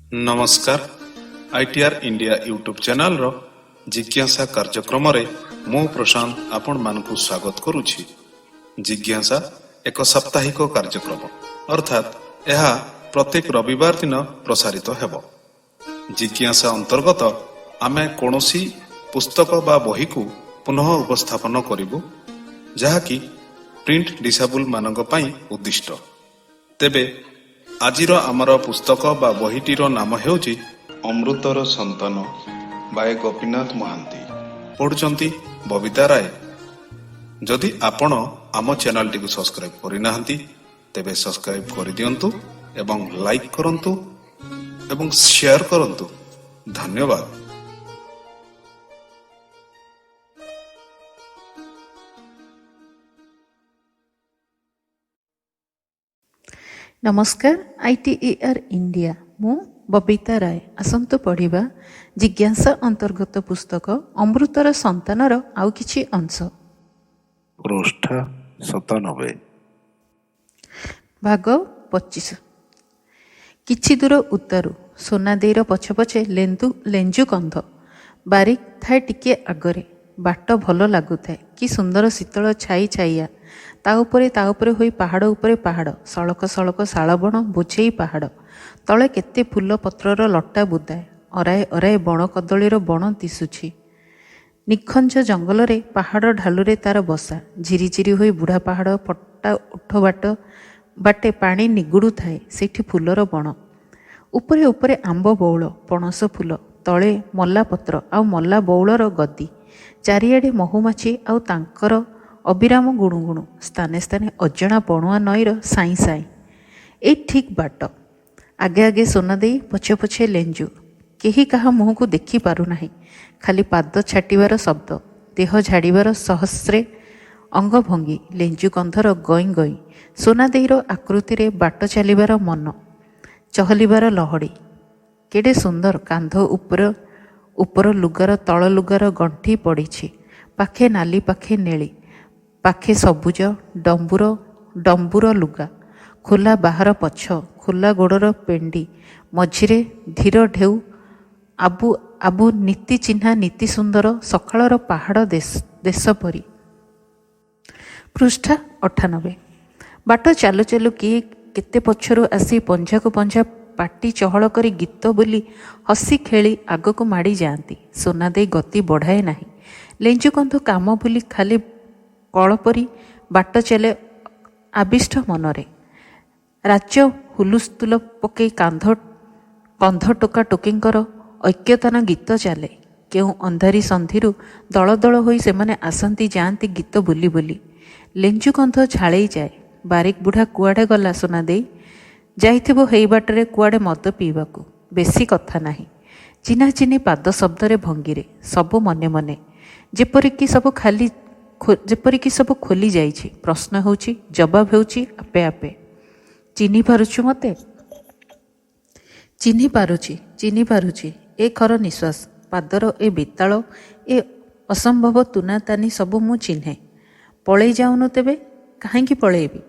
नमस्कार ITR India YouTube channel रो जिज्ञासा कार्यक्रम रे मु प्रशांत आपण मानकु स्वागत करूछि। जिज्ञासा एक साप्ताहिक कार्यक्रम अर्थात यह प्रत्येक रविवार दिन प्रसारित हेबो। जिज्ञासा अंतर्गत आमे कोनोसी पुस्तक बा बही को पुनः उपस्थापन करिबु जहाँकि प्रिंट डिसेबल मानक पई उद्दिष्ट। तेबे आजिर आमर पुस्तक बा बहीटीर नाम हेउची अमृतर संतान बाय गोपीनाथ महांती, पढ़ुचंती बबिता राय। जदि आपण आम चैनल टी सब्सक्राइब करि नाहंती तेबे सब्सक्राइब करि दियंतु एवं लाइक करंतु एवं शेयर करंतु। धन्यवाद। नमस्कार आईटीआर इंडिया मु बबिता राय। आसंतु पढ़िबा जिज्ञासा अंतर्गत पुस्तक अमृतर संतानर आउ किछि अंश। पृष्ठ 97 भाग 25। किछि दूर उतारू सोनादेईर पछे पछे लेंजु कंध बारिक थाए टिके आगरे। बाट भल लागुथाए। कि सुंदर शीतल छाई छाइया ता उपरे होई पहाड़ उपरे पहाड़, सड़क सड़क शालबण बोझेई पहाड़ तले केते फूल पत्रर लटा बुदाए, अराए अराए बण कदलीर बण दिशुछि। निखंज जंगल रे पहाड़ ढालुरे तार बसा। झिरिझिरि होई बुढ़ा पहाड़ पट्टा उठ बाटे पानी निगुड़ू थाए। सेठी फूलर बण उपरे उपरे आंब बौल पणस फूल, तले मल्ला पत्र आउ मल्ला बौलर गदी। चारिआडे महुमाछी आउ तांकर अविराम गुणुगुणु। स्थाने स्थाने अजଣା बणुआ नईर साई साई। ए ठीक बाट। आगे आगे सोनादेई पछे पछे लेंजु। केही काहा मुह को देखि पारु नाही। खाली पाद छाटिबार शब्द, देह झाड़ीबार सहस्रे अंग भंगी। लेंजु कंधर गई गई। सोनादेईर आकृति रे बाट चलिबार मन, चहलिबार लहड़ी। केडे सुंदर कांध उपर लुगार तल लुगार गंठी पड़िछि। पाखे नाली पाखे नेली, पाखे सबुज डंबुर लुगा। खोला बाहर पछ, खोला गोड़र पेंडी, मझिरे धीर ढेउ आबु आबु नीति चिन्हा नीति सुंदर सकाळर पहाड़ देश परी। पृष्ठ 98। बाट चालु चालु किए केते पछरु आसी पंजा को पंजा पाटी चहल करी गीत बोली हसी खेली आगको माड़ी जाती। सोनादेई गति बढ़ाए नाही। लेंजु कंध काम बोली खाली कल परी बाट चले आविष्ट मनरे। राज्य हुलुस्तुल पकई कंध टोका टोकींकर ऐक्यतान गीत चले। केउ अंधारी संधिरू दल दल होई सेमाने आसंती जाती गीत बोली बोली। लेंजु कंध झाड़ई जाए। बारिक बुढ़ा कुआड़े गला सोनादेई? जाइथिबो हेई बाटरे कुआड़े मद पीबाकू। बेसी कथा नाही। चिन्हा चिन्ही पाद शब्दरे भंगीरे सबु मने मने जेपरिकी सब खोली जाइछि। प्रश्न होउछि, जवाब होउछि आपे आपे। चिन्ही पारुछु मते? चिन्ही पारुछि। ए खर निश्वास, पादर ए बेताल, ए असंभव तुनातानी सबु मु चिन्हे। पळेई जाउनु तेबे? काहेकि पळेइबी?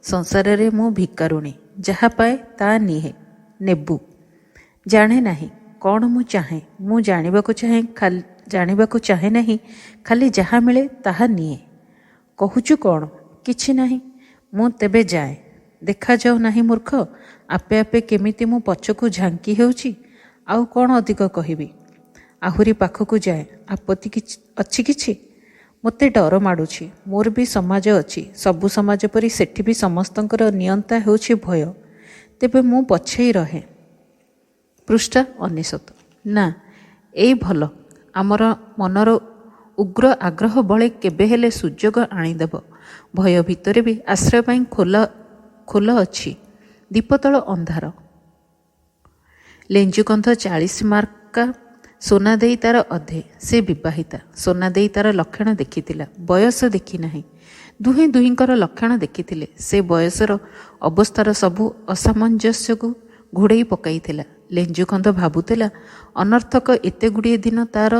संसार रे मु भिकारुणी। जहा पाए ता निहे नेबू। जाने नाही कौन मु चाहे। मु जानिबाकू चाहे नहीं। खाली जहा मिले ताहा निए। कहूचु कौन? किछि नाही। मु तेबे जाए। देखा जाऊ नाही मूर्ख, आपे आपे केमिति मु पछकू झांकी हेउची। आउ कौन अधिक कहिबी? आहुरी पाखकू जाए। आपत्ति अछि किछि? मते डर माडुछि। मोर भी समाज अछि। सबु समाज परी सेठी भी समस्तंकर नियंता हेउछि भय। तेबे मु पछेई रहे। पृष्ठ 99। ना एई भल। आमर मनर उग्र आग्रह बळे केबे हेले सुजोग आनिदेब। भय भितरे भी आश्रय पाई खोल अछि। दीपतल अंधार। लेंजुकंध 40 मार्का। सोनादेई तार अधे। से विवाहिता। सोनादेई तार लक्षण देखिथिला, बयस देखि नाही। दुहें दुहिंकर लक्षण देखिथिले। से बयसर अवस्थार सबु असामंजस्य को घोड़ेई पकाइथिला। लेंजुकंध भाबुथिला अनर्थक एते गुड़िए दिन तार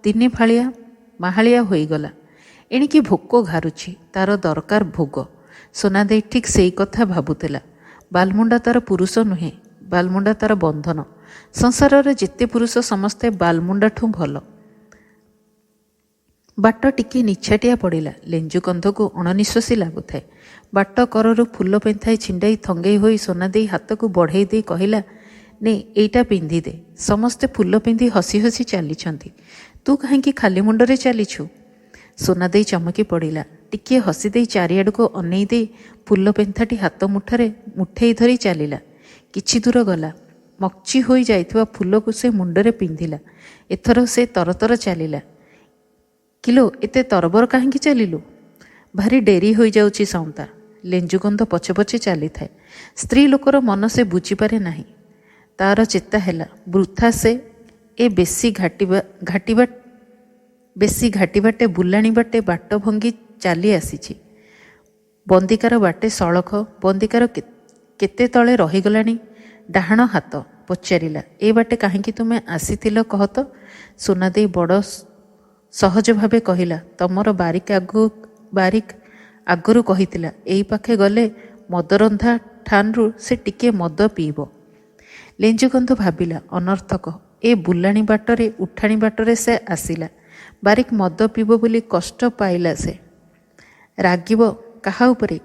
तीनी फालिया माहालिया होईगला। एणिकी भोक घारुछि, तार दरकार भोग। सोनादेई ठीक सेई कथा भाबुथिला। बालमुंडा तार पुरुष नुहे, ବାଲମୁଣ୍ଡା ତାର ବନ୍ଧନ। ସଂସାରରେ ଯେତେ ପୁରୁଷ ସମସ୍ତେ ବାଲମୁଣ୍ଡାଠୁ ଭଲ। ବାଟ ଟିକିଏ ନିଛାଟିଆ ପଡ଼ିଲା। ଲେଞ୍ଜୁ କନ୍ଧକୁ ଅଣନିଶ୍ୱାସୀ ଲାଗୁଥାଏ। ବାଟ କରରୁ ଫୁଲ ପେନ୍ଥାଇ ଛିଣ୍ଡାଇ ଥଙ୍ଗେଇ ହୋଇ ସୁନା ଦେଇ ହାତକୁ ବଢ଼େଇ ଦେଇ କହିଲା, ନେ ଏଇଟା ପିନ୍ଧିଦେ। ସମସ୍ତେ ଫୁଲ ପିନ୍ଧି ହସି ହସି ଚାଲିଛନ୍ତି, ତୁ କାହିଁକି ଖାଲି ମୁଣ୍ଡରେ ଚାଲିଛୁ? ସୁନା ଦେଇ ଚମକି ପଡ଼ିଲା। ଟିକିଏ ହସି ଦେଇ ଚାରିଆଡ଼କୁ ଅନେଇ ଦେଇ ଫୁଲ ପେନ୍ଥାଟି ହାତ ମୁଠାରେ ମୁଠେଇ ଧରି ଚାଲିଲା। କିଛି ଦୂର ଗଲା। ମକ୍ଚି ହୋଇ ଯାଇଥିବା ଫୁଲକୁ ସେ ମୁଣ୍ଡରେ ପିନ୍ଧିଲା। ଏଥର ସେ ତରତର ଚାଲିଲା। କିଲୋ, ଏତେ ତରବର କାହିଁକି ଚାଲିଲୁ? ଭାରି ଡେରି ହୋଇଯାଉଛି ସଉନ୍ତା। ଲେଞ୍ଜୁକନ୍ଧ ପଛେ ପଛେ ଚାଲିଥାଏ। ସ୍ତ୍ରୀ ଲୋକର ମନ ସେ ବୁଝିପାରେ ନାହିଁ। ତାର ଚେତା ହେଲା, ବୃଥା ସେ ଏ ବେଶୀ ଘାଟି ବାଟେ ବୁଲାଣି ବାଟେ ବାଟ ଭଙ୍ଗି ଚାଲି ଆସିଛି। ବନ୍ଦିକାର ବାଟେ ସଳଖ। ବନ୍ଦିକାର କେତେ ତଳେ ରହିଗଲାଣି। ଡାହାଣ ହାତ ପଚାରିଲା, ଏ ବାଟେ କାହିଁକି ତୁମେ ଆସିଥିଲ କହ ତ? ସୁନା ଦେଇ ବଡ଼ ସହଜ ଭାବେ କହିଲା, ତମର ବାରିକ ଆଗରୁ କହିଥିଲା, ଏଇ ପାଖେ ଗଲେ ମଦରନ୍ଧା ଠାନରୁ ସେ ଟିକିଏ ମଦ ପିଇବ। ଲେଞ୍ଜୁକନ୍ଧ ଭାବିଲା, ଅନର୍ଥକ। ଏ ବୁଲାଣି ବାଟରେ ଉଠାଣି ବାଟରେ ସେ ଆସିଲା। ବାରିକ ମଦ ପିଇବ ବୋଲି କଷ୍ଟ ପାଇଲା ସେ। ରାଗିବ କାହା ଉପରେ?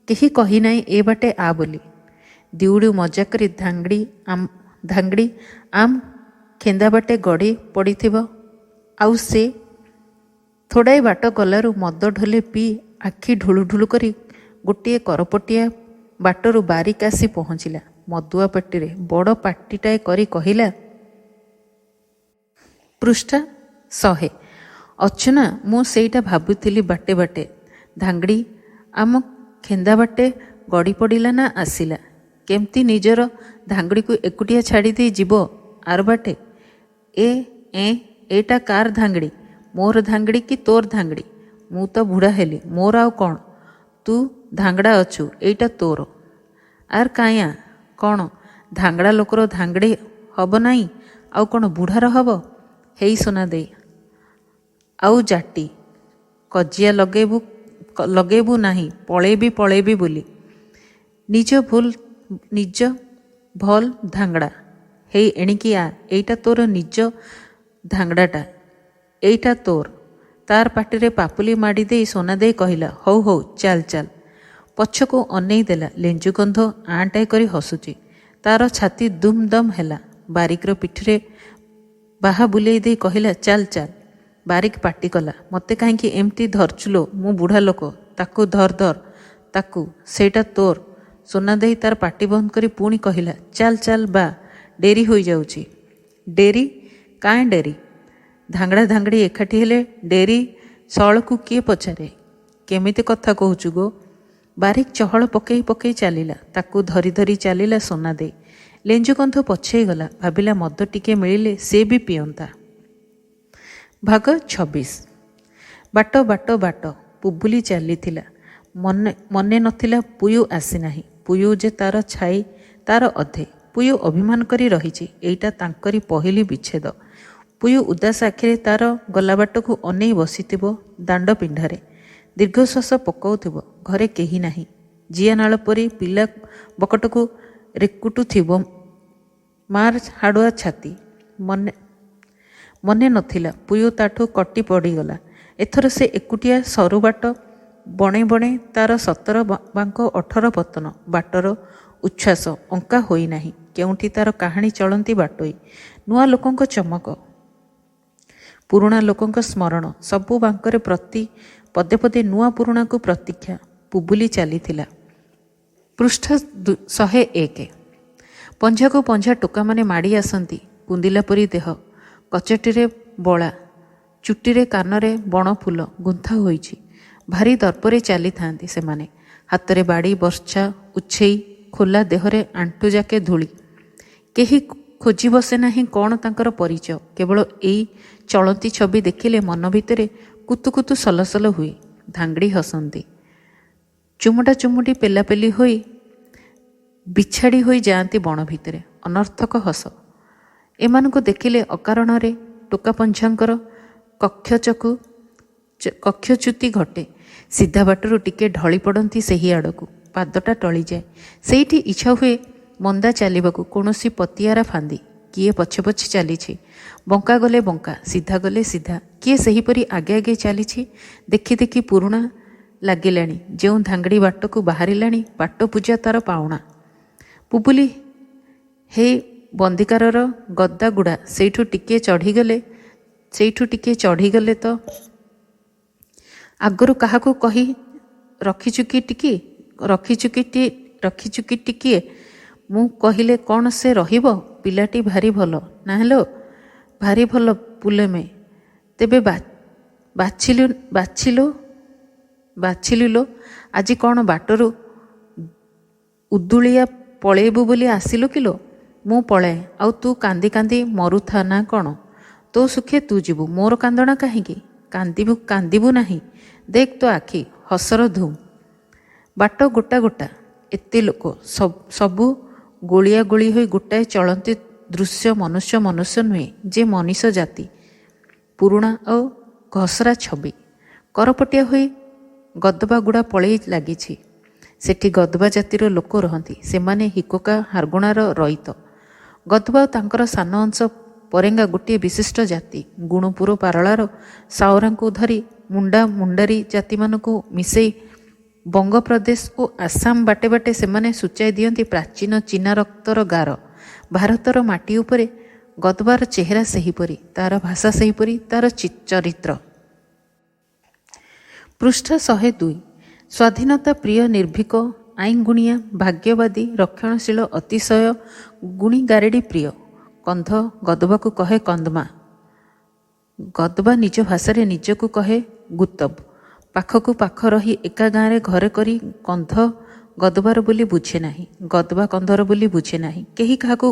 କେହି କହି ନାହିଁ ଏ ବାଟେ ଆ ବୋଲି। ଦିଉଡ଼ି ମଜା କରି ଧାଙ୍ଗଡ଼ି ଆମ୍ ଖେନ୍ଦା ବାଟେ ଗଡ଼ି ପଡ଼ିଥିବ। ଆଉ ସେ ଥୋଡ଼ାଏ ବାଟ ଗଲାରୁ ମଦ ଢୋଲେ ପିଇ ଆଖି ଢୁଳୁ ଢୁଳୁ କରି ଗୋଟିଏ କରପଟିଆ ବାଟରୁ ବାରିକ ଆସି ପହଞ୍ଚିଲା। ମଦୁଆ ପାଟିରେ ବଡ଼ ପାଟିଟାଏ କରି କହିଲା, ପୃଷ୍ଠା 100। ଅଛୁନା, ମୁଁ ସେଇଟା ଭାବୁଥିଲି ବାଟେ ବାଟେ। ଧାଙ୍ଗଡ଼ି ଆମ ଖେନ୍ଦା ବାଟେ ଗଡ଼ି ପଡ଼ିଲା ନା ଆସିଲା? କେମିତି ନିଜର ଧାଙ୍ଗଡ଼ିକୁ ଏକୁଟିଆ ଛାଡ଼ି ଦେଇ ଯିବ ଆର ବାଟେ? ଏଇଟା କାର ଧାଙ୍ଗଡ଼ି? ମୋର ଧାଙ୍ଗଡ଼ି କି ତୋର ଧାଙ୍ଗଡ଼ି? ମୁଁ ତ ବୁଢ଼ା ହେଲି, ମୋର ଆଉ କ'ଣ? ତୁ ଧାଙ୍ଗଡ଼ା ଅଛୁ, ଏଇଟା ତୋର। ଆର୍ କାଇଁଆ କ'ଣ ଧାଙ୍ଗଡ଼ା ଲୋକର ଧାଙ୍ଗଡ଼ି ହବ ନାହିଁ? ଆଉ କ'ଣ ବୁଢ଼ାର ହବ? ହେଇ ସୁନା ଦେଇ, ଆଉ ଜାଟି କଜିଆ ଲଗେଇବୁ ନାହିଁ, ପଳେଇବି ବୋଲି। ନିଜ ଭଲ ଧାଙ୍ଗଡ଼ା। ହେଇ ଏଣିକି ଆ, ଏଇଟା ତୋର ନିଜ ଧାଙ୍ଗଡ଼ାଟା, ଏଇଟା ତୋର। ତାର ପାଟିରେ ପାପୁଲି ମାଡ଼ି ଦେଇ ସୁନା ଦେଇ କହିଲା, ହଉ ଚାଲ। ପଛକୁ ଅନେଇ ଦେଲା। ଲେଞ୍ଜୁକନ୍ଧ ଆଁଟାଏ କରି ହସୁଛି। ତାର ଛାତି ଦୁମ୍ ଦମ୍ ହେଲା। ବାରିକର ପିଠିରେ ବାହା ବୁଲେଇ ଦେଇ କହିଲା, ଚାଲ। ବାରିକ ପାଟି କଲା, ମୋତେ କାହିଁକି ଏମିତି ଧରଚୁଲୋ? ମୁଁ ବୁଢ଼ା ଲୋକ। ତାକୁ ଧର ତାକୁ, ସେଇଟା ତୋର। ସୁନା ଦେଇ ତାର ପାଟି ବନ୍ଦ କରି ପୁଣି କହିଲା, ଚାଲ ବା, ଡେରି ହୋଇଯାଉଛି। ଡେରି? କାଇଁ ଡେରି? ଧାଙ୍ଗଡ଼ା ଧାଙ୍ଗଡ଼ି ଏକାଠି ହେଲେ ଡେରି ସଳକୁ କିଏ ପଚାରେ? କେମିତି କଥା କହୁଛୁ ଗୋ? ବାରିକ ଚହଳ ପକେଇ ଚାଲିଲା। ତାକୁ ଧରି ଚାଲିଲା ସୁନା ଦେଇ। ଲେଞ୍ଜୁକନ୍ଧ ପଛେଇ ଗଲା। ଭାବିଲା, ମଦ ଟିକେ ମିଳିଲେ ସେ ବି ପିଅନ୍ତା। ଭାଗ 26। ବାଟ ପୁବୁଲି ଚାଲିଥିଲା। ମନେ ନଥିଲା ପୁୟୁ ଆସିନାହିଁ। ପୁୟୁ ଯେ ତାର ଛାଇ, ତାର ଅଧେ। ପୁୟୁ ଅଭିମାନ କରି ରହିଛି, ଏଇଟା ତାଙ୍କରି ପହିଲି ବିଚ୍ଛେଦ। ପୁୟୁ ଉଦାସ ଆଖିରେ ତାର ଗଲାବାଟକୁ ଅନେଇ ବସିଥିବ ଦାଣ୍ଡ ପିଣ୍ଡାରେ। ଦୀର୍ଘଶ୍ୱାସ ପକାଉଥିବ। ଘରେ କେହି ନାହିଁ। ଜିଆନାଳ ପରି ପିଲା ବକଟକୁ ରେକୁଟୁଥିବ ମାର ହାଡ଼ୁଆ ଛାତି। ମନେ ନଥିଲା ପୁୟୁ ତାଠୁ କଟି ପଡ଼ିଗଲା। ଏଥର ସେ ଏକୁଟିଆ ସରୁ ବାଟ ବଣେ ତାର 17 ବାଙ୍କ 18 ପତନ। ବାଟର ଉଚ୍ଛ୍ୱାସ ଅଙ୍କା ହୋଇନାହିଁ। କେଉଁଠି ତାର କାହାଣୀ ଚଳନ୍ତି ବାଟୋଇ। ନୂଆ ଲୋକଙ୍କ ଚମକ, ପୁରୁଣା ଲୋକଙ୍କ ସ୍ମରଣ। ସବୁ ବାଙ୍କରେ ପଦେ ନୂଆ ପୁରୁଣାକୁ ପ୍ରତୀକ୍ଷା। ପୁବୁଲି ଚାଲିଥିଲା। ପୃଷ୍ଠା 101। ପଞ୍ଝାକୁ ପଞ୍ଝା ଟୋକାମାନେ ମାଡ଼ି ଆସନ୍ତି। କୁନ୍ଦିଲା ପରି ଦେହ, କଚଟିରେ ବଳା, ଚୁଟିରେ କାନରେ ବଣଫୁଲ ଗୁନ୍ଥା ହୋଇଛି। ଭାରି ଦର୍ପରେ ଚାଲିଥାନ୍ତି ସେମାନେ। ହାତରେ ବାଡ଼ି ବର୍ଚ୍ଛା ଉଛେଇ, ଖୋଲା ଦେହରେ ଆଣ୍ଠୁଯାକେ ଧୂଳି। କେହି ଖୋଜି ବସେ ନାହିଁ କ'ଣ ତାଙ୍କର ପରିଚୟ। କେବଳ ଏଇ ଚଳନ୍ତି ଛବି ଦେଖିଲେ ମନ ଭିତରେ କୁତୁ ସଲସଲ ହୁଏ। ଧାଙ୍ଗଡ଼ି ହସନ୍ତି। ଚୁମୁଟା ଚୁମୁଟି ପେଲାପେଲି ହୋଇ ବିଛାଡ଼ି ହୋଇ ଯାଆନ୍ତି ବଣ ଭିତରେ। ଅନର୍ଥକ ହସ। ଏମାନଙ୍କୁ ଦେଖିଲେ ଅକାରଣରେ ଟୋକାପଞ୍ଝାଙ୍କର କକ୍ଷଚ୍ୟୁତି ଘଟେ। ସିଧା ବାଟରୁ ଟିକେ ଢଳି ପଡ଼ନ୍ତି ସେହି ଆଡ଼କୁ। ପାଦଟା ଟଳିଯାଏ। ସେଇଠି ଇଚ୍ଛା ହୁଏ ମନ୍ଦା ଚାଲିବାକୁ କୌଣସି ପତିଆରା ଫାନ୍ଦି, କିଏ ପଛେ ପଛେ ଚାଲିଛି, ବଙ୍କା ଗଲେ ବଙ୍କା, ସିଧା ଗଲେ ସିଧା, କିଏ ସେହିପରି ଆଗେ ଆଗେ ଚାଲିଛି। ଦେଖି ଦେଖି ପୁରୁଣା ଲାଗିଲାଣି, ଯେଉଁ ଧାଙ୍ଗଡ଼ି ବାଟକୁ ବାହାରିଲାଣି, ବାଟ ପୂଜା ତାର ପାଉଣା। ପୁବୁଲି ହେଇ ବନ୍ଦିକାରର ଗଦାଗୁଡ଼ା ସେଇଠୁ ଟିକିଏ ଚଢ଼ିଗଲେ ତ ଆଗରୁ କାହାକୁ କହି ରଖିଛୁ କି ଟିକିଏ? ମୁଁ କହିଲେ କ'ଣ ସେ ରହିବ? ପିଲାଟି ଭାରି ଭଲ ନା ହେଲୋ, ଭାରି ଭଲ ପୁଲେମେ। ତେବେ ବାଛିଲୁ ଲୋ, ଆଜି କ'ଣ ବାଟରୁ ଉଦୁଳିଆ ପଳେଇବୁ ବୋଲି ଆସିଲୁ କିଲୋ? ମୁଁ ପଳାଏ, ଆଉ ତୁ କାନ୍ଦି କାନ୍ଦି ମରୁଥା ନା କ'ଣ? ତୋ ସୁଖେ ତୁ ଯିବୁ, ମୋର କାନ୍ଦଣା କାହିଁକି? କାନ୍ଦିବୁ ନାହିଁ, ଦେଖ ତୋ ଆଖି, ହସର ଧୁମ୍। ବାଟ ଗୋଟା, ଏତେ ଲୋକ, ସବୁ ଗୋଳିଆ ଗୋଳି ହୋଇ ଗୋଟାଏ ଚଳନ୍ତି ଦୃଶ୍ୟ। ମନୁଷ୍ୟ ନୁହେଁ ଯେ ମଣିଷ ଜାତି, ପୁରୁଣା ଓ ଘସରା ଛବି। କରପଟିଆ ହୋଇ ଗଦବାଗୁଡ଼ା ପଳେଇ ଲାଗିଛି। ସେଠି ଗଦବା ଜାତିର ଲୋକ ରହନ୍ତି, ସେମାନେ ହିକୋକା ହାରଗୁଣାର ରଇତ। ଗଦବା ଓ ତାଙ୍କର ସାନ ଅଂଶ ପରେଙ୍ଗା ଗୋଟିଏ ବିଶିଷ୍ଟ ଜାତି। ଗୁଣୁପୁର ପାରଳାର ସାଓରାଙ୍କୁ ଧରି ମୁଣ୍ଡାରୀ ଜାତିମାନଙ୍କୁ ମିଶେଇ ବଙ୍ଗପ୍ରଦେଶ ଓ ଆସାମ ବାଟେ ବାଟେ ସେମାନେ ସୂଚାଇ ଦିଅନ୍ତି ପ୍ରାଚୀନ ଚୀନା ରକ୍ତର ଗାର। ଭାରତର ମାଟି ଉପରେ ଗଦବାର ଚେହେରା ସେହିପରି, ତାର ଭାଷା ସେହିପରି, ତାର ଚରିତ୍ର। ପୃଷ୍ଠା 102। ସ୍ୱାଧୀନତା ପ୍ରିୟ, ନିର୍ଭୀକ, ଆଇନଗୁଣିଆ, ଭାଗ୍ୟବାଦୀ, ରକ୍ଷଣଶୀଳ, ଅତିଶୟ ଗୁଣୀ, ଗାରେଡ଼ି ପ୍ରିୟ। କନ୍ଧ ଗଦବାକୁ କହେ କନ୍ଦମା। ଗଦବା ନିଜ ଭାଷାରେ ନିଜକୁ କହେ ଗୁତବ। ପାଖକୁ ପାଖ ରହି ଏକା ଗାଁରେ ଘରେ କରି କନ୍ଧ ଗଦବାର ବୋଲି ବୁଝେ ନାହିଁ, ଗଦବା କନ୍ଧର ବୋଲି ବୁଝେ ନାହିଁ। କେହି କାହାକୁ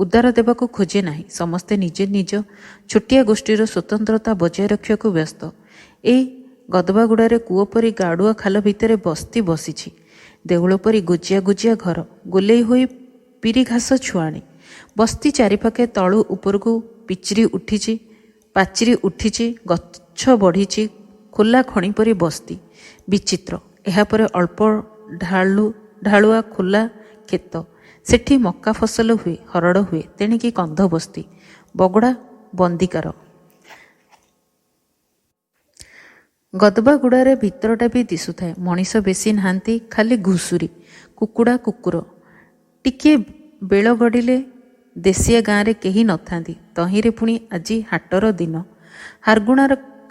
ଉଦ୍ଧାର ଦେବାକୁ ଖୋଜେ ନାହିଁ। ସମସ୍ତେ ନିଜ ଛୋଟିଆ ଗୋଷ୍ଠୀର ସ୍ୱତନ୍ତ୍ରତା ବଜାୟ ରଖିବାକୁ ବ୍ୟସ୍ତ। ଏଇ ଗଦବାଗୁଡ଼ାରେ କୂଅ ପରି ଗାଡ଼ୁଆ ଖାଲ ଭିତରେ ବସ୍ତି ବସିଛି। ଦେଉଳ ପରି ଗୁଜିଆ ଘର, ଗୋଲେଇ ହୋଇ ପିରି ଘାସ ଛୁଆଣି। ବସ୍ତି ଚାରିପାଖେ ତଳୁ ଉପରକୁ ପାଚିରି ଉଠିଛି, ଗଛ ବଢ଼ିଛି, ଖୋଲା ଖଣି ପରି ବସ୍ତି। ବିଚିତ୍ର। ଏହାପରେ ଅଳ୍ପ ଢାଳୁଆ ଖୋଲା କ୍ଷେତ। ସେଠି ମକା ଫସଲ ହୁଏ, ହରଡ଼ ହୁଏ, ତେଣିକି କନ୍ଧ ବସ୍ତି। ବଗଡ଼ା ବନ୍ଦିକାର। ଗଦବାଗୁଡ଼ାରେ ଭିତରଟା ବି ଦିଶୁଥାଏ। ମଣିଷ ବେଶୀ ନାହାନ୍ତି, ଖାଲି ଘୁଷୁରି, କୁକୁଡ଼ା, କୁକୁର। ଟିକିଏ ବେଳ ଗଡ଼ିଲେ ଦେଶିଆ ଗାଁରେ କେହି ନଥାନ୍ତି। ତହିଁରେ ପୁଣି ଆଜି ହାଟର ଦିନ।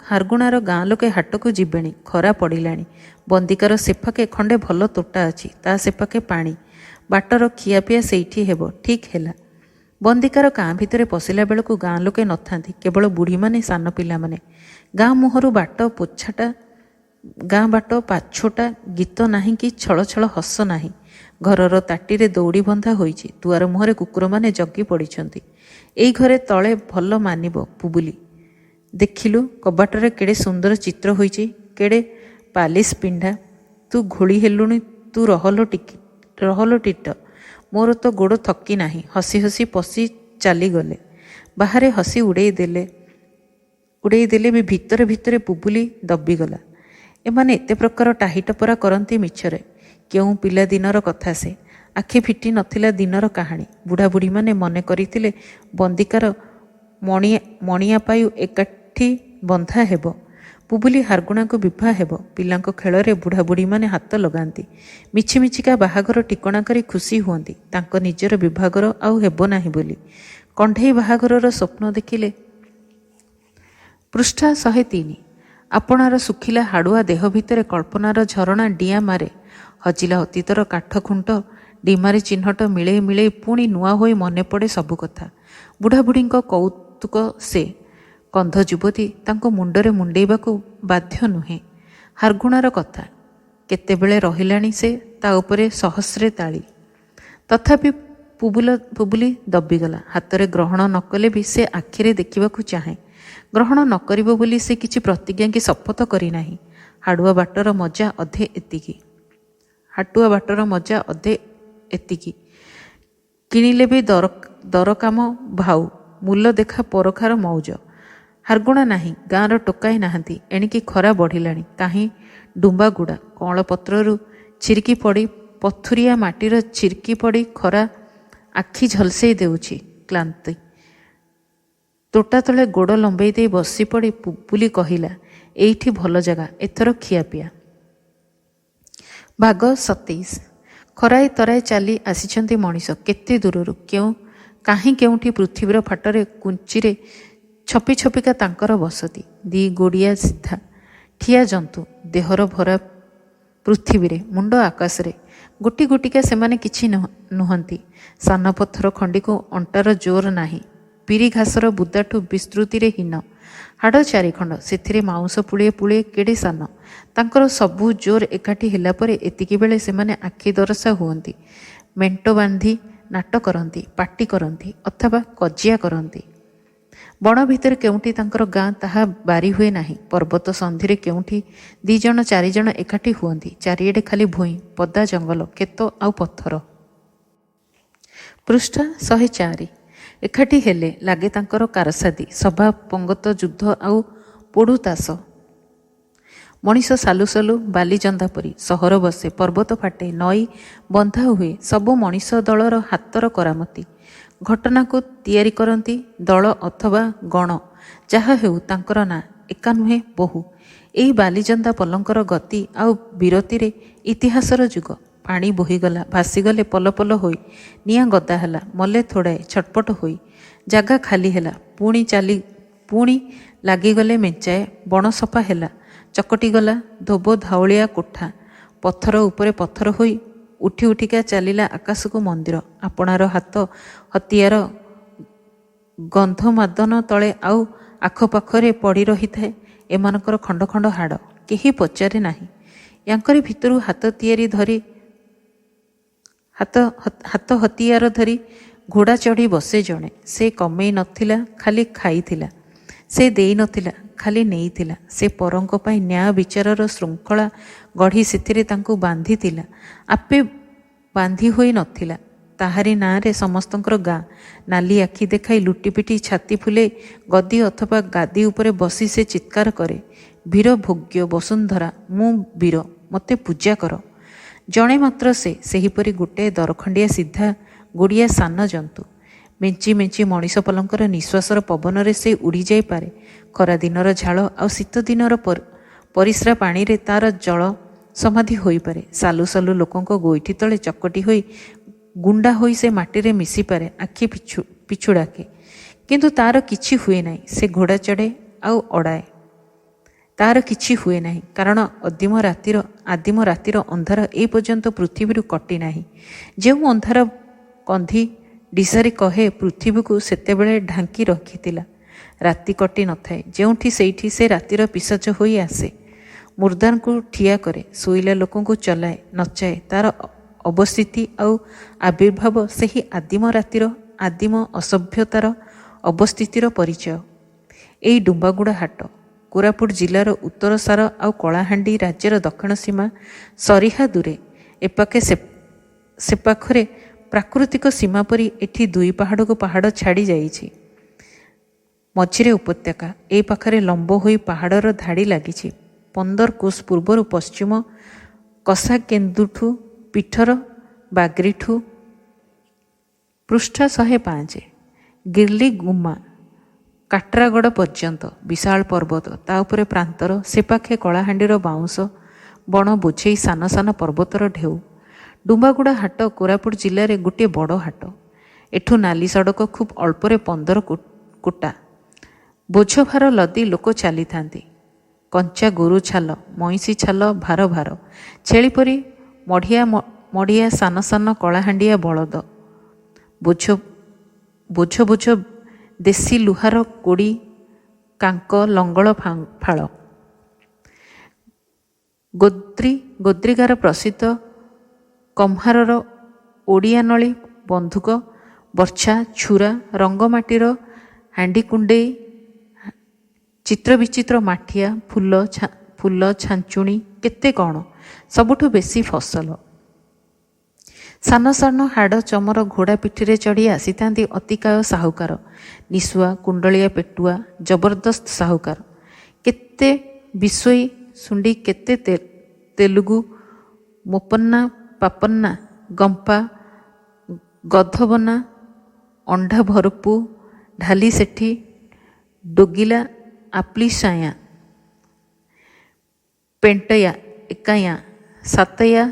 ହାରଗୁଣାର ଗାଁ ଲୋକେ ହାଟକୁ ଯିବେଣି। ଖରା ପଡ଼ିଲାଣି। ବନ୍ଦିକାର ସେପାଖେ ଖଣ୍ଡେ ଭଲ ତୋଟା ଅଛି, ତା ସେପାଖେ ପାଣି। ବାଟର ଖିଆପିଆ ସେଇଠି ହେବ। ଠିକ୍ ହେଲା। ବନ୍ଦିକାର ଗାଁ ଭିତରେ ପଶିଲା ବେଳକୁ ଗାଁ ଲୋକେ ନଥାନ୍ତି, କେବଳ ବୁଢ଼ୀମାନେ, ସାନ ପିଲାମାନେ। ଗାଁ ମୁହଁରୁ ଗାଁ ବାଟ ପାଛୋଟା, ଗୀତ ନାହିଁ କି ଛଳ ହସ ନାହିଁ। ଘରର ତାଟିରେ ଦଉଡ଼ି ବନ୍ଧା ହୋଇଛି। ଦୁଆର ମୁହଁରେ କୁକୁରମାନେ ଜଗି ପଡ଼ିଛନ୍ତି। ଏଇ ଘରେ ତଳେ ଭଲ ମାନିବ ପୁବୁଲି। ଦେଖିଲୁ କବାଟରେ କେଡ଼େ ସୁନ୍ଦର ଚିତ୍ର ହୋଇଛି, କେଡ଼େ ପାଲିସ ପିନ୍ଧା। ତୁ ଘୋଳି ହେଲୁଣି, ତୁ ରହଲୋ ଟିଟ। ମୋର ତ ଗୋଡ଼ ଥକି ନାହିଁ। ହସି ହସି ପଶି ଚାଲିଗଲେ। ବାହାରେ ହସି ଉଡ଼େଇ ଦେଲେ ବି ଭିତରେ ପୁବୁଲି ଦବିଗଲା। ଏମାନେ ଏତେ ପ୍ରକାର ଟାହିଟପରା କରନ୍ତି ମିଛରେ। କେଉଁ ପିଲାଦିନର କଥା ସେ। ଆଖି ଫିଟି ନଥିଲା ଦିନର କାହାଣୀ। ବୁଢ଼ାବୁଢ଼ୀମାନେ ମନେ କରିଥିଲେ ବନ୍ଦିକାର ମଣିଆପାୟୁ ଏକାଠି ବନ୍ଧା ହେବ। ପୁବୁଲି ହାରଗୁଣାକୁ ବିଭା ହେବ। ପିଲାଙ୍କ ଖେଳରେ ବୁଢ଼ାବୁଢ଼ୀମାନେ ହାତ ଲଗାନ୍ତି। ମିଛିମିଛିକା ବାହାଘର ଠିକଣା କରି ଖୁସି ହୁଅନ୍ତି, ତାଙ୍କ ନିଜର ବିଭାଘର ଆଉ ହେବ ନାହିଁ ବୋଲି। କଣ୍ଢେଇ ବାହାଘରର ସ୍ୱପ୍ନ ଦେଖିଲେ। ପୃଷ୍ଠା 103। ଆପଣାର ଶୁଖିଲା ହାଡ଼ୁଆ ଦେହ ଭିତରେ କଳ୍ପନାର ଝରଣା ଡିଆଁ ମାରେ। ହଜିଲା ଅତୀତର କାଠ ଖୁଣ୍ଟ ଡିମାରେ ଚିହ୍ନଟ ମିଳେଇ ପୁଣି ନୂଆ ହୋଇ ମନେ ପଡ଼େ ସବୁ କଥା। ବୁଢ଼ାବୁଢ଼ୀଙ୍କ କୌତୁକ ସେ। କନ୍ଧ ଯୁବତୀ ତାଙ୍କୁ ମୁଣ୍ଡରେ ମୁଣ୍ଡେଇବାକୁ ବାଧ୍ୟ ନୁହେଁ। ହାରଗୁଣାର କଥା। କେତେବେଳେ ରହିଲାଣି ସେ, ତା ଉପରେ ସହସ୍ରେ ତାଳି। ତଥାପି ପୁବୁଲି ଦବିଗଲା। ହାତରେ ଗ୍ରହଣ ନ କଲେ ବି ସେ ଆଖିରେ ଦେଖିବାକୁ ଚାହେଁ। ଗ୍ରହଣ ନ କରିବ ବୋଲି ସେ କିଛି ପ୍ରତିଜ୍ଞା କି ଶପଥ କରିନାହିଁ। ହାଟୁଆ ବାଟର ମଜା ଅଧେ ଏତିକି। କିଣିଲେ ବି ଦରକାମ ଭାଉ, ମୂଲ ଦେଖା ପରଖାର ମଉଜ। ହାରଗୁଣା ନାହିଁ, ଗାଁର ଟୋକାଏ ନାହାନ୍ତି। ଏଣିକି ଖରା ବଢ଼ିଲାଣି। କାହିଁ ଡୁମ୍ବାଗୁଡ଼ା କଅଁଳ ପତ୍ରରୁ ଛିରିକି ପଥୁରିଆ ମାଟିର ଛିର୍କି ପଡ଼ି ଖରା ଆଖି ଝଲସେଇ ଦେଉଛି। କ୍ଳାନ୍ତି ତୋଟା ତଳେ ଗୋଡ଼ ଲମ୍ବେଇ ଦେଇ ବସି ପଡ଼ି ବୁବୁଲି କହିଲା, ଏଇଠି ଭଲ ଜାଗା, ଏଥର ଖିଆପିଆ। ଭାଗ 27। ଖରାଏ ତରାଏ ଚାଲି ଆସିଛନ୍ତି ମଣିଷ କେତେ ଦୂରରୁ, କାହିଁ କେଉଁଠି ପୃଥିବୀର ଫାଟରେ କୁଞ୍ଚିରେ ଛପି ଛପିକା ତାଙ୍କର ବସତି। ଦି ଗୋଡ଼ିଆ ସିଧା ଠିଆ ଜନ୍ତୁ, ଦେହର ଭରା ପୃଥିବୀରେ, ମୁଣ୍ଡ ଆକାଶରେ। ଗୋଟି ଗୋଟିକା ସେମାନେ କିଛି ନୁହନ୍ତି। ସାନ ପଥର ଖଣ୍ଡିକୁ ଅଣ୍ଟାର ଜୋର ନାହିଁ। ପିରି ଘାସର ବୁଦାଠୁ ବିସ୍ତୃତିରେ ହୀନ। ହାଡ଼ ଚାରିଖଣ୍ଡ, ସେଥିରେ ମାଉଁସ ପୁଳିଏ ପୁଳିଏ କେଡ଼େ ସାନ। ତାଙ୍କର ସବୁ ଜୋର ଏକାଠି ହେଲା ପରେ ଏତିକି ବେଳେ ସେମାନେ ଆଖି ଦରସା ହୁଅନ୍ତି, ମେଣ୍ଟ ବାନ୍ଧି ନାଟ କରନ୍ତି, ପାଟି କରନ୍ତି ଅଥବା କଜିଆ କରନ୍ତି। ବଣ ଭିତରେ କେଉଁଠି ତାଙ୍କର ଗାଁ ତାହା ବାରି ହୁଏ ନାହିଁ। ପର୍ବତ ସନ୍ଧିରେ କେଉଁଠି 2 ଜଣ 4 ଜଣ ଏକାଠି ହୁଅନ୍ତି। ଚାରିଆଡ଼େ ଖାଲି ଭୂଇଁ, ପଦା, ଜଙ୍ଗଲ, କ୍ଷେତ ଆଉ ପଥର। ପୃଷ୍ଠା 104। ଏକାଠି ହେଲେ ଲାଗେ ତାଙ୍କର କାରସାଦି, ସଭା, ପଙ୍ଗତ, ଯୁଦ୍ଧ ଆଉ ପୋଡ଼ୁ ତାସ। ମଣିଷ ସାଲୁ ସାଲୁ ବାଲିଜନ୍ଦା ପରି। ସହର ବସେ, ପର୍ବତ ଫାଟେ, ନଈ ବନ୍ଧା ହୁଏ, ସବୁ ମଣିଷ ଦଳର ହାତର କରାମତି। ଘଟଣାକୁ ତିଆରି କରନ୍ତି ଦଳ ଅଥବା ଗଣ, ଯାହା ହେଉ ତାଙ୍କର ନାଁ ଏକା ନୁହେଁ ବହୁ। ଏଇ ବାଲିଜନ୍ଦା ପଲଙ୍କର ଗତି ଆଉ ବିରତିରେ ଇତିହାସର ଯୁଗ। ପାଣି ବୋହିଗଲା, ଭାସିଗଲେ ପଲ ପଲ ହୋଇ, ନିଆଁ ଗଦା ହେଲା, ମଲେ ଥୋଡ଼ାଏ ଛଟପଟ ହୋଇ, ଜାଗା ଖାଲି ହେଲା, ପୁଣି ଲାଗିଗଲେ ମେଞ୍ଚାଏ, ବଣ ସଫା ହେଲା, ଚକଟିଗଲା ଧୋବ ଧାଉଳିଆ କୋଠା, ପଥର ଉପରେ ପଥର ହୋଇ ଉଠି ଉଠିକା ଚାଲିଲା ଆକାଶକୁ ମନ୍ଦିର। ଆପଣାର ହାତ ହତିଆର ଗନ୍ଧମାଦନ ତଳେ ଆଉ ଆଖପାଖରେ ପଡ଼ି ରହିଥାଏ ଏମାନଙ୍କର ଖଣ୍ଡ ଖଣ୍ଡ ହାଡ଼। କେହି ପଚାରେ ନାହିଁ। ୟାଙ୍କରି ଭିତରୁ ହାତ ହତିଆର ଧରି ଘୋଡ଼ା ଚଢ଼ି ବସେ ଜଣେ। ସେ କମେଇ ନଥିଲା, ଖାଲି ଖାଇଥିଲା। ସେ ଦେଇ ନଥିଲା, ଖାଲି ନେଇଥିଲା। ସେ ପରଙ୍କ ପାଇଁ ନ୍ୟାୟ ବିଚାରର ଶୃଙ୍ଖଳା ଗଢ଼ି ସେଥିରେ ତାଙ୍କୁ ବାନ୍ଧିଥିଲା, ଆପେ ବାନ୍ଧି ହୋଇ ନଥିଲା। ତାହାରି ନାଁରେ ସମସ୍ତଙ୍କର ଗାଁ। ନାଲି ଆଖି ଦେଖାଇ ଲୁଟିପିଟି ଛାତି ଫୁଲେଇ ଗଦି ଅଥବା ଗାଦି ଉପରେ ବସି ସେ ଚିତ୍କାର କରେ, ବୀର ଭୋଗ୍ୟ ବସୁନ୍ଧରା, ମୁଁ ବୀର, ମୋତେ ପୂଜା କର। ଜଣେ ମାତ୍ର ସେ, ସେହିପରି ଗୋଟାଏ ଦରଖଣ୍ଡିଆ ସିଧା ଗୋଡ଼ିଆ ସାନ ଜନ୍ତୁ। ମେଞ୍ଚି ମେଞ୍ଚି ମଣିଷ ପଲଙ୍କର ନିଶ୍ୱାସର ପବନରେ ସେ ଉଡ଼ିଯାଇପାରେ। ଖରାଦିନର ଝାଳ ଆଉ ଶୀତ ଦିନର ପରିସ୍ରା ପାଣିରେ ତାର ଜଳ ସମାଧି ହୋଇପାରେ। ସାଲୁ ସାଲୁ ଲୋକଙ୍କ ଗୋଇଠି ତଳେ ଚକଟି ହୋଇ ଗୁଣ୍ଡା ହୋଇ ସେ ମାଟିରେ ମିଶିପାରେ ଆଖି ପିଛୁଡ଼ାକେ। କିନ୍ତୁ ତାର କିଛି ହୁଏ ନାହିଁ। ସେ ଘୋଡ଼ା ଚଢ଼େ ଆଉ ଅଡ଼ାଏ। ତାର କିଛି ହୁଏ ନାହିଁ, କାରଣ ଆଦିମ ରାତିର ଅନ୍ଧାର ଏ ପର୍ଯ୍ୟନ୍ତ ପୃଥିବୀରୁ କଟି ନାହିଁ। ଯେଉଁ ଅନ୍ଧାର କନ୍ଧି ଡିସାରି କହେ ପୃଥିବୀକୁ ସେତେବେଳେ ଢାଙ୍କି ରଖିଥିଲା। ରାତି କଟି ନଥାଏ ଯେଉଁଠି, ସେଇଠି ସେ ରାତିର ପିଶାଚ ହୋଇ ଆସେ। ମୁର୍ଦାଙ୍କୁ ଠିଆ କରେ, ଶୋଇଲା ଲୋକଙ୍କୁ ଚଲାଏ, ନଚାଏ। ତାର ଅବସ୍ଥିତି ଆଉ ଆବିର୍ଭାବ ସେହି ଆଦିମ ରାତିର, ଆଦିମ ଅସଭ୍ୟତାର ଅବସ୍ଥିତିର ପରିଚୟ। ଏଇ ଡୁମ୍ବାଗୁଡ଼ା ହାଟ, କୋରାପୁଟ ଜିଲ୍ଲାର ଉତ୍ତର ସାର ଆଉ କଳାହାଣ୍ଡି ରାଜ୍ୟର ଦକ୍ଷିଣ ସୀମା ସରିହା ଦୂରେ। ଏପାଖେ ସେପାଖରେ ପ୍ରାକୃତିକ ସୀମା ପରି ଏଠି 2 ପାହାଡ଼କୁ ପାହାଡ଼ ଛାଡ଼ି ଯାଇଛି। ମଝିରେ ଉପତ୍ୟକା। ଏ ପାଖରେ ଲମ୍ବ ହୋଇ ପାହାଡ଼ର ଧାଡ଼ି ଲାଗିଛି। 15 କୋଶ ପୂର୍ବରୁ ପଶ୍ଚିମ କଷାକେନ୍ଦୁଠୁ, ପିଠର ବାଗ୍ରିଠୁ। ପୃଷ୍ଠା 105। ଗିର୍ଲି ଗୁମା କାଟ୍ରାଗଡ଼ ପର୍ଯ୍ୟନ୍ତ ବିଶାଳ ପର୍ବତ, ତା ଉପରେ ପ୍ରାନ୍ତର, ସେପାଖେ କଳାହାଣ୍ଡିର ବାଉଁଶ ବଣ ବୋଝେଇ ସାନ ସାନ ପର୍ବତର ଢେଉ। ଡୁମ୍ବାଗୁଡ଼ା ହାଟ କୋରାପୁଟ ଜିଲ୍ଲାରେ ଗୋଟିଏ ବଡ଼ ହାଟ। ଏଠୁ ନାଲି ସଡ଼କ ଖୁବ୍ ଅଳ୍ପରେ 15 କୋଟା। ବୋଝଭାର ଲଦି ଲୋକ ଚାଲିଥାନ୍ତି। କଞ୍ଚା ଗୋରୁ ଛାଲ, ମଇଁଷି ଛାଲ ଭାର ଭାର, ଛେଳି ପରି ମଡ଼ିଆ ସାନ ସାନ କଳାହାଣ୍ଡିଆ ବଳଦ, ବୋଝ ଦେଶୀ ଲୁହାର କୋଡ଼ି, କାଙ୍କ, ଲଙ୍ଗଳ ଫାଳ। ଗୋଦ୍ରିଗାର ପ୍ରସିଦ୍ଧ କମ୍ହାରର ଓଡ଼ିଆନଳି ବନ୍ଧୁକ, ବର୍ଚ୍ଛା, ଛୁରା, ରଙ୍ଗମାଟିର ହାଣ୍ଡିକୁଣ୍ଡେଇ, ଚିତ୍ରବିଚିତ୍ର ମାଠିଆ, ଫୁଲ ଛାଞ୍ଚୁଣୀ, କେତେ କ'ଣ। ସବୁଠୁ ବେଶୀ ଫସଲ। ସାନ ସାନ ହାଡ଼ ଚମର ଘୋଡ଼ା ପିଠିରେ ଚଢ଼ି ଆସିଥାନ୍ତି ଅତିକାୟ ସାହୁକାର। ନିଶୁଆ କୁଣ୍ଡଳିଆ ପେଟୁଆ ଜବରଦସ୍ତ ସାହୁକାର। କେତେ ବିଶୋଇ ଶୁଣ୍ଡି, କେତେ ତେଲୁଗୁ ମୋପନ୍ନା ପାପନ୍ନା, ଗମ୍ପା, ଗଧବନା, ଅଣ୍ଡା ଭରପୁ, ଢାଲି ସେଠି, ଡୋଗିଲା, ଆପଲି ସାୟା, ପେଣ୍ଟୟା, ଏକାୟା, ସାତୟା,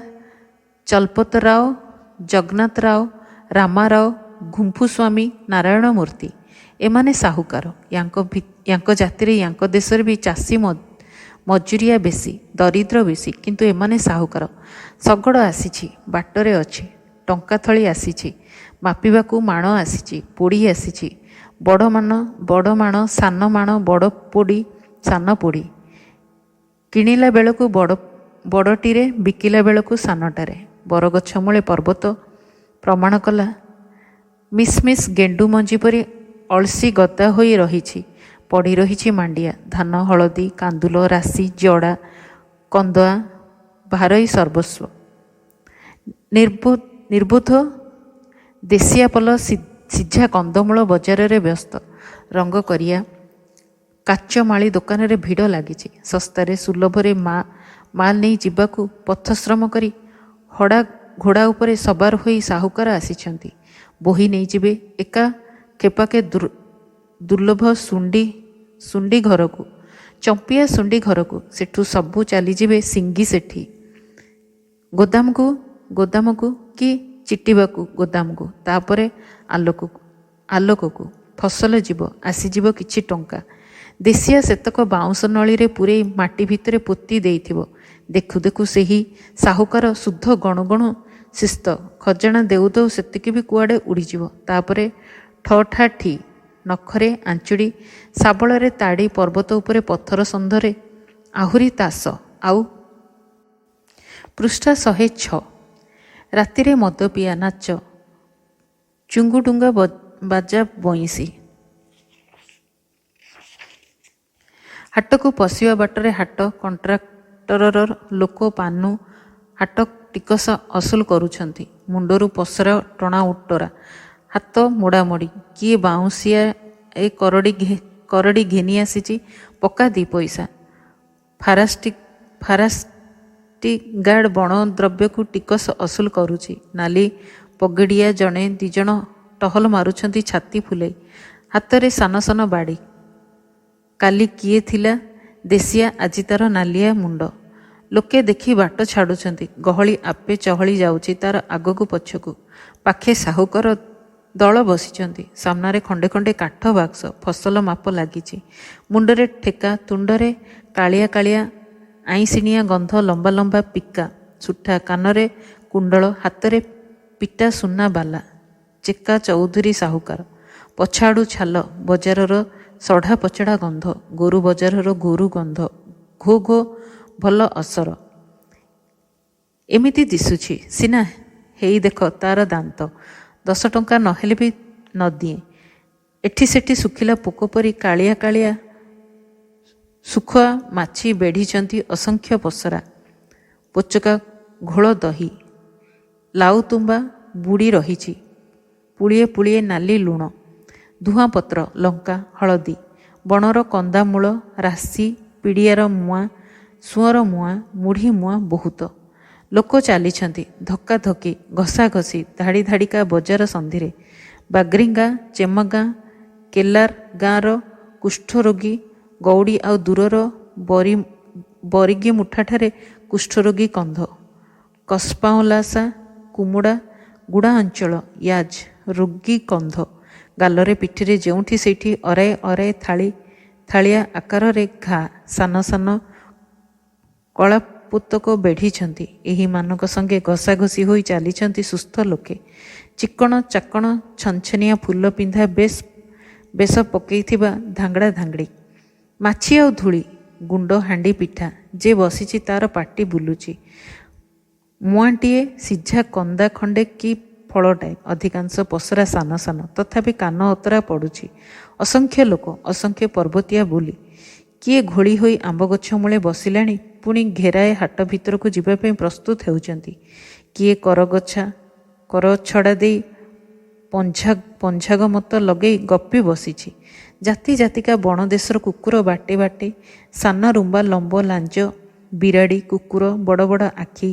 ଚଲପତରାଓ, ଜଗନ୍ନାଥରାଓ, ରାମାରାଓ, ଗୁମ୍ଫୁସ୍ୱାମୀ, ନାରାୟଣ ମୂର୍ତ୍ତି। ଏମାନେ ସାହୁକାର। ୟାଙ୍କ ଜାତିରେ ୟାଙ୍କ ଦେଶରେ ବି ଚାଷୀ ମଜୁରିଆ ବେଶୀ, ଦରିଦ୍ର ବେଶୀ, କିନ୍ତୁ ଏମାନେ ସାହୁକାର। ଶଗଡ଼ ଆସିଛି, ବାଟରେ ଅଛି, ଟଙ୍କା ଥଳି ଆସିଛି, ମାପିବାକୁ ମାଣ ଆସିଛି, ପୋଡ଼ି ଆସିଛି, ବଡ଼ ମାଣ, ସାନ ମାଣ, ବଡ଼ ପୋଡ଼ି, ସାନ ପୋଡ଼ି। କିଣିଲା ବେଳକୁ ବଡ଼ଟିରେ, ବିକିଲା ବେଳକୁ ସାନଟାରେ। ବରଗଛ ମୂଳେ ପର୍ବତ ପ୍ରମାଣ କଲା, ମିସ୍ ଗେଣ୍ଡୁ ମଞ୍ଜି ପରି ଅଳସି ଗଦା ହୋଇ ରହିଛି। ପଡ଼ି ରହିଛି ମାଣ୍ଡିଆ, ଧାନ, ହଳଦୀ, କାନ୍ଦୁଲ, ରାଶି, ଜଡ଼ା, କନ୍ଦୁଆ, ଭାରଇ ସର୍ବସ୍ୱ। ନିର୍ବୋଧ ଦେଶିଆ ପଲ ସିଝା କନ୍ଦମୂଳ ବଜାରରେ ବ୍ୟସ୍ତ। ରଙ୍ଗ କରିଆ କାଚମାଳି ଦୋକାନରେ ଭିଡ଼ ଲାଗିଛି। ଶସ୍ତାରେ ସୁଲଭରେ ମାଲ ନେଇ ଯିବାକୁ ପଥଶ୍ରମ କରି ହଡ଼ା ଘୋଡ଼ା ଉପରେ ସବାର ହୋଇ ସାହୁକାର ଆସିଛନ୍ତି। ବୋହି ନେଇଯିବେ ଏକା ଖେପାକେ ଦୁର୍ଲଭ ସୁଣ୍ଡି ଘରକୁ, ଚମ୍ପିଆ ସୁଣ୍ଡି ଘରକୁ। ସେଠୁ ସବୁ ଚାଲିଯିବେ ସିଙ୍ଗି ସେଠି। ଗୋଦାମକୁ କି ଚିଟିବାକୁ ଗୋଦାମକୁ, ତାପରେ ଆଲୋକକୁ। ଫସଲ ଯିବ, ଆସିଯିବ କିଛି ଟଙ୍କା। ଦେଶିଆ ସେତକ ବାଉଁଶ ନଳୀରେ ପୂରେଇ ମାଟି ଭିତରେ ପୋତି ଦେଇଥିବ। ଦେଖୁ ଦେଖୁ ସେହି ସାହୁକାର ଶୁଦ୍ଧ ଗଣୁ ଶିସ୍ତ ଖଜଣା ଦେଉ ଦେଉ ସେତିକି ବି କୁଆଡ଼େ ଉଡ଼ିଯିବ। ତାପରେ ଠଠା ଠି, ନଖରେ ଆଞ୍ଚୁଡ଼ି, ଶାବଳରେ ତାଡ଼ି, ପର୍ବତ ଉପରେ ପଥର ସନ୍ଧରେ ଆହୁରି ତାସ। ଆଉ ପୃଷ୍ଠା 106। ରାତିରେ ମଦ ପିଆ ନାଚ, ଚୁଙ୍ଗୁଡୁଙ୍ଗା ବାଜା ବଇଁଶୀ। ହାଟକୁ ପଶିବା ବାଟରେ ହାଟ କଣ୍ଟ୍ରାକ୍ଟରର ଲୋକ ପାନୁ ହାଟ ଟିକସ ଅସୁଲ କରୁଛନ୍ତି। ମୁଣ୍ଡରୁ ପସରା ଟଣା ଉଟରା, ହାତ ମୋଡ଼ାମୋଡ଼ି। କିଏ ବାଉଁଶିଆ ଏ କରଡ଼ି ଘେନି ଆସିଛି, ପକା 2 ପଇସା। ଫାରାଷ୍ଟିଗାର୍ଡ ବଣ ଦ୍ରବ୍ୟକୁ ଟିକସ ଅସୁଲ କରୁଛି। ନାଲି ପଗଡ଼ିଆ ଜଣେ 2 ଜଣ ଟହଲ ମାରୁଛନ୍ତି ଛାତି ଫୁଲେଇ, ହାତରେ ସାନ ସାନ ବାଡ଼ି। କାଲି କିଏ ଥିଲା ଦେଶିଆ, ଆଜି ତାର ନାଲିଆ ମୁଣ୍ଡ। ଲୋକେ ଦେଖି ବାଟ ଛାଡ଼ୁଛନ୍ତି। ଗହଳି ଆପେ ଚହଳି ଯାଉଛି ତାର ଆଗକୁ ପଛକୁ। ପାଖେ ସାହୁକାର ଦଳ ବସିଛନ୍ତି। ସାମ୍ନାରେ ଖଣ୍ଡେ ଖଣ୍ଡେ କାଠ ବାକ୍ସ, ଫସଲ ମାପ ଲାଗିଛି। ମୁଣ୍ଡରେ ଠେକା, ତୁଣ୍ଡରେ କାଳିଆ ଆଇଁସିଣିଆ ଗନ୍ଧ ଲମ୍ବା ଲମ୍ବା ପିକା ସୁଠା, କାନରେ କୁଣ୍ଡଳ, ହାତରେ ପିଟା ସୁନା ବାଲା। ଚେକା ଚୌଧୁରୀ ସାହୁକାର। ପଛଆଡ଼ୁ ଛାଲ ବଜାରର ସଢ଼ା ପଚଡ଼ା ଗନ୍ଧ, ଗୋରୁ ବଜାରର ଗୋରୁ ଗନ୍ଧ, ଘୋ ଭଲ ଅସର। ଏମିତି ଦିଶୁଛି ସିନା, ହେଇ ଦେଖ ତାର ଦାନ୍ତ। 10 ଟଙ୍କା ନହେଲେ ବି ନ ଦିଏ। ଏଠି ସେଠି ଶୁଖିଲା ପୋକ ପରି କାଳିଆ ଶୁଖୁଆ ମାଛି ବେଢ଼ିଛନ୍ତି ଅସଂଖ୍ୟ ପସରା। ପୋଚକା ଘୋଳ ଦହି, ଲାଉ ତୁମ୍ବା ବୁଡ଼ି ରହିଛି। ପୁଳିଏ ନାଲି ଲୁଣ, ଧୂଆଁ ପତ୍ର, ଲଙ୍କା, ହଳଦୀ। ବଣର କନ୍ଦାମୂଳ, ରାଶି, ପିଡ଼ିଆର ମୁଆଁ, ସୁଅଁର ମୁଆଁ, ମୁଢ଼ି ମୁଆଁ ବହୁତ। ଲୋକ ଚାଲିଛନ୍ତି ଧକ୍କା ଧକ୍କି, ଘଷାଘଷି, ଧାଡ଼ିକା ବଜାର ସନ୍ଧିରେ। ବାଗ୍ରିଗାଁ, ଚେମଗାଁ, କେଲାର ଗାଁର କୁଷ୍ଠରୋଗୀ ଗଉଡ଼ି, ଆଉ ଦୂରର ବରିଗି ମୁଠାଠାରେ କୁଷ୍ଠରୋଗୀ କନ୍ଧ। କସ୍ପାଉଁଲାସା, କୁମୁଡ଼ା, ଗୁଡ଼ା ଅଞ୍ଚଳ ୟାଜ ରୋଗୀ କନ୍ଧ। ଗାଲରେ ପିଠିରେ ଯେଉଁଠି ସେଇଠି ଅରାଏ ଥାଳିଆ ଆକାରରେ ଘା। ସାନ କଳାପୋତକ ବେଢ଼ିଛନ୍ତି। ଏହିମାନଙ୍କ ସଙ୍ଗେ ଘଷାଘଷି ହୋଇ ଚାଲିଛନ୍ତି ସୁସ୍ଥ ଲୋକେ। ଚିକଣ ଚାକଣ ଛନଛନିଆ ଫୁଲ ପିନ୍ଧା ବେଶ ପକେଇଥିବା ଧାଙ୍ଗଡ଼ା। ମାଛି ଆଉ ଧୂଳି, ଗୁଣ୍ଡ ହାଣ୍ଡି ପିଠା। ଯେ ବସିଛି ତାର ପାଟି ବୁଲୁଛି। ମୁଆଁଟିଏ, ସିଝା କନ୍ଦା ଖଣ୍ଡେ କି ଫଳଟାଏ। ଅଧିକାଂଶ ପସରା ସାନ, ତଥାପି କାନ ଅତରା ପଡ଼ୁଛି। ଅସଂଖ୍ୟ ଲୋକ, ଅସଂଖ୍ୟ ପର୍ବତିଆ ବୋଲି। କିଏ ଘୋଳି ହୋଇ ଆମ୍ବଗଛ ମୂଳେ ବସିଲାଣି, ପୁଣି ଘେରାଏ ହାଟ ଭିତରକୁ ଯିବା ପାଇଁ ପ୍ରସ୍ତୁତ ହେଉଛନ୍ତି। କିଏ କରଛଡ଼ା ଦେଇ ପଞ୍ଝାଗ ମତ ଲଗେଇ ଗପି ବସିଛି। ଜାତିକା ବଣ ଦେଶର କୁକୁର ବାଟେ ସାନ ରୁମ୍ବା ଲମ୍ବ ଲାଞ୍ଜ ବିରାଡ଼ି କୁକୁର ବଡ଼ ବଡ଼ ଆଖି,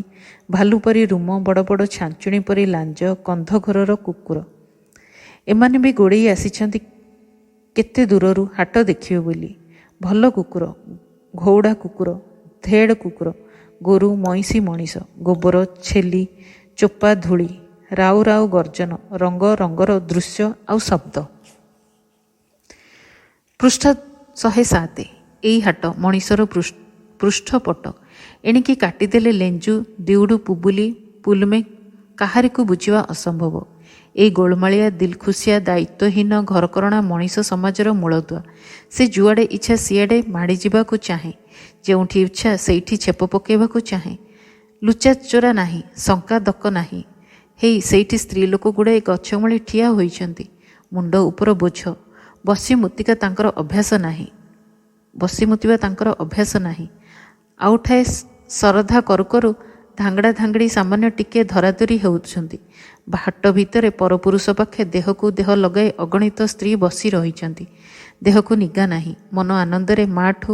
ଭାଲୁ ପରି ରୁମ, ବଡ଼ ବଡ଼ ଛାଞ୍ଚୁଣୀ ପରି ଲାଞ୍ଜ, କନ୍ଧ ଘରର କୁକୁର। ଏମାନେ ବି ଗୋଡ଼େଇ ଆସିଛନ୍ତି କେତେ ଦୂରରୁ ହାଟ ଦେଖିବେ ବୋଲି। ଭଲ କୁକୁର, ଘଉଡ଼ା କୁକୁର, ଧେଡ଼ କୁକୁର, ଗୋରୁ, ମଇଁଷି, ମଣିଷ, ଗୋବର, ଛେଲି, ଚୋପା, ଧୂଳି, ରାଉ ରାଉ ଗର୍ଜନ, ରଙ୍ଗ ରଙ୍ଗର ଦୃଶ୍ୟ ଆଉ ଶବ୍ଦ। ପୃଷ୍ଠା 107। ଏଇ ହାଟ ମଣିଷର ପୃଷ୍ଠପଟ। ଏଣିକି କାଟିଦେଲେ ଲେଞ୍ଜୁ, ଦିଉଡ଼ୁ, ପୁବୁଲି, ପୁଲମେ କାହାରିକୁ ବୁଝିବା ଅସମ୍ଭବ। ଏଇ ଗୋଳମାଳିଆ, ଦିଲଖୁସିଆ, ଦାୟିତ୍ୱହୀନ ଘରକରଣା ମଣିଷ ସମାଜର ମୂଳଦୁଆ। ସେ ଯୁଆଡ଼େ ଇଚ୍ଛା ସିଆଡ଼େ ମାଡ଼ି ଯିବାକୁ ଚାହେଁ, ଯେଉଁଠି ଇଚ୍ଛା ସେଇଠି ଛେପ ପକାଇବାକୁ ଚାହେଁ। ଲୁଚାଚୋରା ନାହିଁ, ଶଙ୍କା ଦକ ନାହିଁ। ହେଇ ସେଇଠି ସ୍ତ୍ରୀ ଲୋକ ଗୁଡ଼ାଏ ଗଛମୂଳେ ଠିଆ ହୋଇଛନ୍ତି, ମୁଣ୍ଡ ଉପର ବୋଝ। ବସିମୁତିବା ତାଙ୍କର ଅଭ୍ୟାସ ନାହିଁ। ଆଉଠାଏ ଶରଧା କରୁ କରୁ ଧାଙ୍ଗଡ଼ା ଧାଙ୍ଗଡ଼ି ସାମାନ୍ୟ ଟିକିଏ ଧରାଧରି ହେଉଛନ୍ତି। ହାଟ ଭିତରେ ପରପୁରୁଷ ପାଖେ ଦେହକୁ ଦେହ ଲଗାଇ ଅଗଣିତ ସ୍ତ୍ରୀ ବସି ରହିଛନ୍ତି। ଦେହକୁ ନିଗା ନାହିଁ। ମନ ଆନନ୍ଦରେ ମା'ଠୁ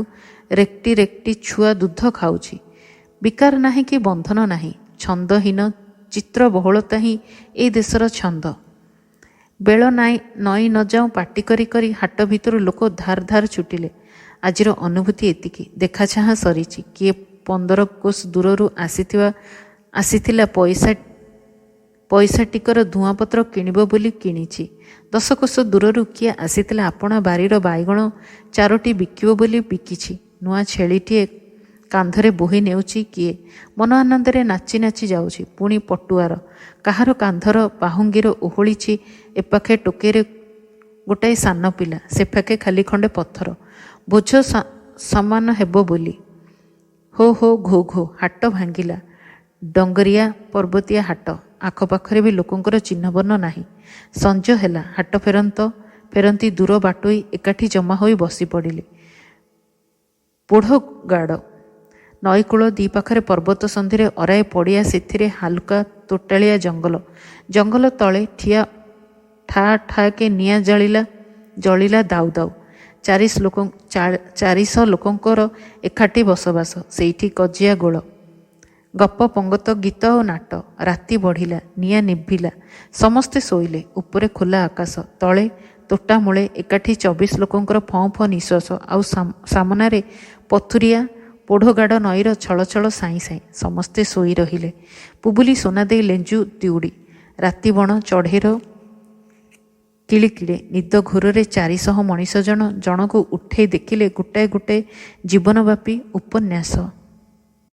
ରେକ୍ଟି ରେକ୍ଟି ଛୁଆ ଦୁଧ ଖାଉଛି। ବିକାର ନାହିଁ କି ବନ୍ଧନ ନାହିଁ। ଛନ୍ଦହୀନ ଚିତ୍ରବହୁଳତା ହିଁ ଏଇ ଦେଶର ଛନ୍ଦ। ବେଳ ନଈ ନ ଯାଉଁ ପାଟି କରି କରି ହାଟ ଭିତରୁ ଲୋକ ଧାର ଧାର ଛୁଟିଲେ। ଆଜିର ଅନୁଭୂତି ଏତିକି। ଦେଖାଚାହାଁ ସରିଛି। କିଏ 15 କୋଶ ଦୂରରୁ ଆସିଥିଲା ପଇସାଟିକର ଧୂଆଁପତ୍ର କିଣିବ ବୋଲି କିଣିଛି। 10 କୋଶ ଦୂରରୁ କିଏ ଆସିଥିଲା ଆପଣା ବାରିର ବାଇଗଣ ଚାରୋଟି ବିକିବ ବୋଲି ବିକିଛି। ନୂଆ ଛେଳିଟିଏ କାନ୍ଧରେ ବୋହି ନେଉଛି କିଏ। ମନ ଆନନ୍ଦରେ ନାଚି ନାଚି ଯାଉଛି। ପୁଣି ପଟୁଆର କାହାର କାନ୍ଧର ବାହୁଙ୍ଗିର ଓହଳିଛି ଏପାଖେ ଟୋକେଇରେ ଗୋଟାଏ ସାନ ପିଲା, ସେପାଖେ ଖାଲି ଖଣ୍ଡେ ପଥର। ବୋଝ ସମାନ ହେବ ବୋଲି। ହୋ ହୋ ଘୋ ଘୋ। ହାଟ ଭାଙ୍ଗିଲା। ଡଙ୍ଗରିଆ ପର୍ବତିଆ ହାଟ। ଆଖପାଖରେ ବି ଲୋକଙ୍କର ଚିହ୍ନବର୍ଣ୍ଣ ନାହିଁ। ସଞ୍ଜ ହେଲା। ହାଟ ଫେରନ୍ତି ଦୂର ବାଟୋଇ ଏକାଠି ଜମା ହୋଇ ବସି ପଡ଼ିଲେ। ପୋଢ଼ଗାଡ଼। ନଈକୂଳ ଦି ପାଖରେ ପର୍ବତ ସନ୍ଧିରେ ଅରାଏ ପଡ଼ିଆ, ସେଥିରେ ହାଲୁକା ତୋଟାଳିଆ ଜଙ୍ଗଲ। ଜଙ୍ଗଲ ତଳେ ଠାକେ ନିଆଁ ଜଳିଲା ଦାଉ ଦାଉ। 400 ଲୋକଙ୍କର ଏକାଠି ବସବାସ। ସେଇଠି କଜିଆ ଗୋଳ, ଗପ ପଙ୍ଗତ, ଗୀତ ଆଉ ନାଟ। ରାତି ବଢ଼ିଲା, ନିଆଁ ନିଭିଲା। ସମସ୍ତେ ଶୋଇଲେ। ଉପରେ ଖୋଲା ଆକାଶ, ତଳେ ତୋଟା ମୂଳେ ଏକାଠି 24 ଲୋକଙ୍କର ଫଁ ଫଁ ନିଶ୍ୱାସ। ଆଉ ସାମନାରେ ପଥୁରିଆ ପୋଢ଼ଗାଡ଼ ନଈର ଛଳ ଛଳ ସାଇଁ ସାଇଁ। ସମସ୍ତେ ଶୋଇ ରହିଲେ। ପୁବୁଲି, ସୁନାଦେଇ, ଲେଞ୍ଜୁ, ଦିଉଡ଼ି। ରାତିବଣ ଚଢ଼େଇର କିଳିକିଳେ। ନିଦ ଘୋରରେ 400 ମଣିଷ ଜଣକୁ ଉଠେଇ ଦେଖିଲେ ଗୋଟାଏ ଗୋଟାଏ ଜୀବନବ୍ୟାପୀ ଉପନ୍ୟାସ।